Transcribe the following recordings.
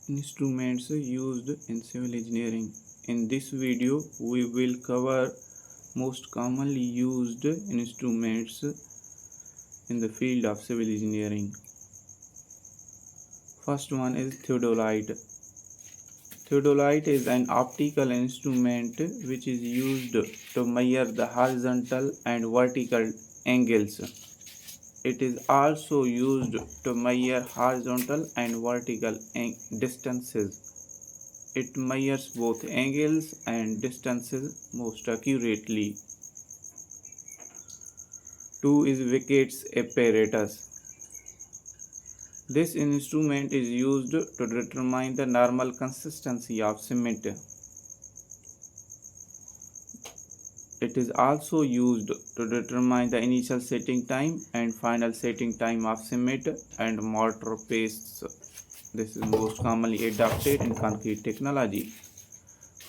Instruments used in civil engineering. In this video, we will cover most commonly used instruments in the field of civil engineering. First one is theodolite. Theodolite is an optical instrument which is used to measure the horizontal and vertical angles. It is also used to measure horizontal and vertical distances. It measures both angles and distances most accurately. 2 is Vickett's apparatus. This instrument is used to determine the normal consistency of cement. It is also used to determine the initial setting time and final setting time of cement and mortar pastes. This is most commonly adopted in concrete technology.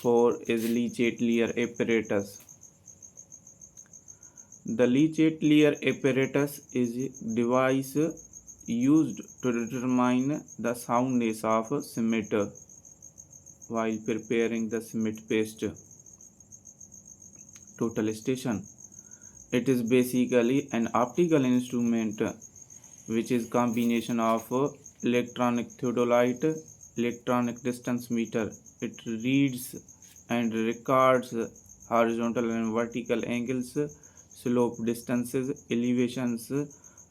4 is Le-Chatelier apparatus. The Le-Chatelier apparatus is a device used to determine the soundness of cement while preparing the cement paste. Total station. It is basically an optical instrument which is combination of electronic theodolite, electronic distance meter. It reads and records horizontal and vertical angles, slope distances, elevations,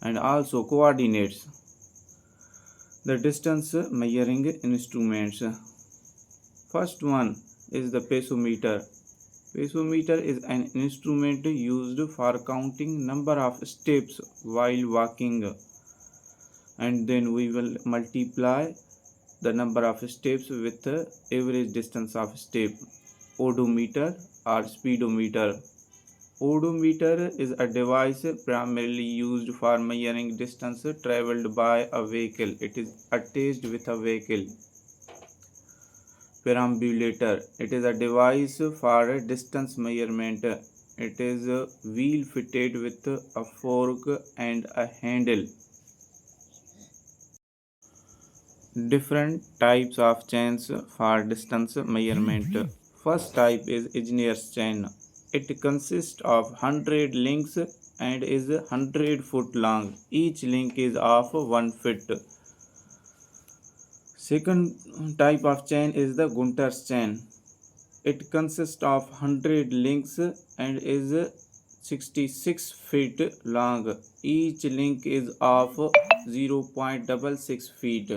and also coordinates. The distance measuring instruments. First one is the pesometer. Pesometer is an instrument used for counting number of steps while walking, and then we will multiply the number of steps with the average distance of step. Odometer or speedometer. Odometer is a device primarily used for measuring distance traveled by a vehicle. It is attached with a vehicle. Perambulator. It is a device for distance measurement. It is a wheel fitted with a fork and a handle. Different types of chains for distance measurement. First type is engineer's chain. It consists of 100 links and is 100 foot long. Each link is of 1 foot. Second type of chain is the Gunter's chain. It consists of 100 links and is 66 feet long. Each link is of 0.66 feet.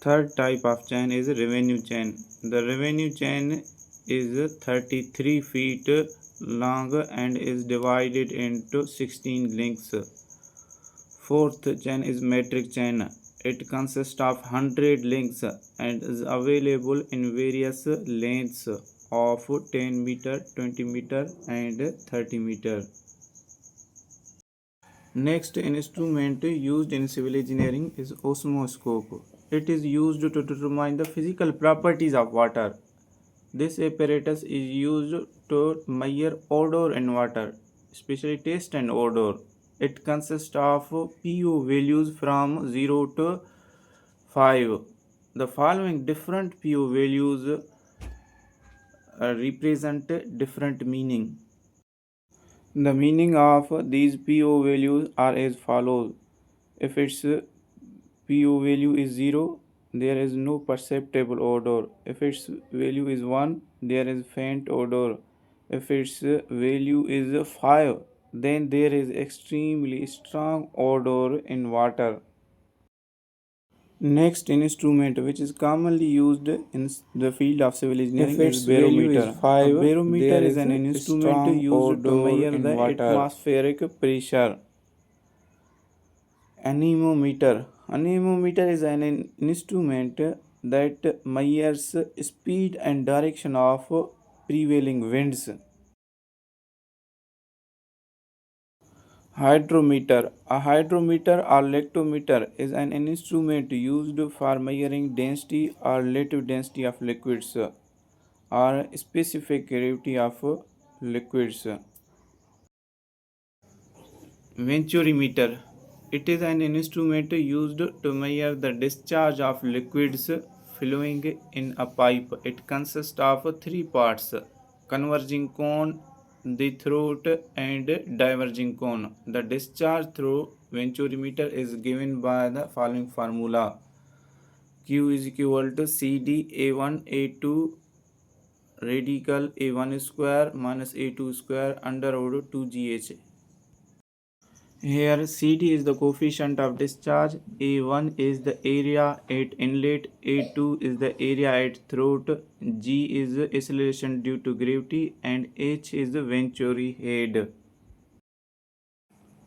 Third type of chain is revenue chain. The revenue chain is 33 feet long and is divided into 16 links. Fourth chain is metric chain. It consists of 100 links and is available in various lengths of 10 meter, 20 meter and 30 meter. Next instrument used in civil engineering is osmoscope. It is used to determine the physical properties of water. This apparatus is used to measure odor in water, especially taste and odor. It consists of pH values from 0 to 5. The following different pH values represent different meaning. The meaning of these pH values are as follows. If its pH value is 0, there is no perceptible odor. If its value is 1, there is faint odor. If its value is 5, then there is extremely strong odor in water. Next instrument which is commonly used in the field of civil engineering is barometer. A barometer is an instrument used to measure the atmospheric pressure. Anemometer. Anemometer is an instrument that measures speed and direction of prevailing winds. Hydrometer. A hydrometer or lactometer is an instrument used for measuring density or relative density of liquids or specific gravity of liquids. Venturimeter. It is an instrument used to measure the discharge of liquids flowing in a pipe. It consists of three parts: converging cone, the throat, and diverging cone. The discharge through venturimeter is given by the following formula: Q is equal to CD A1 A2 radical A1 square minus A2 square under root 2GH. Here CD is the coefficient of discharge, A1 is the area at inlet, A2 is the area at throat, G is the acceleration due to gravity, and H is the venturi head.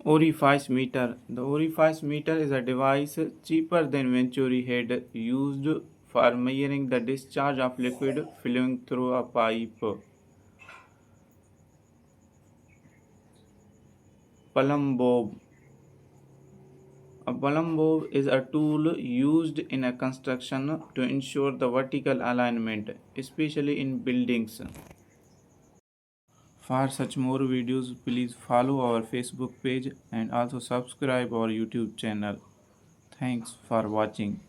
Orifice meter. The orifice meter is a device cheaper than venturi head used for measuring the discharge of liquid flowing through a pipe. Plumb bob. A plumb bob is a tool used in a construction to ensure the vertical alignment, especially in buildings. For such more videos, please follow our Facebook page and also subscribe our YouTube channel. Thanks for watching.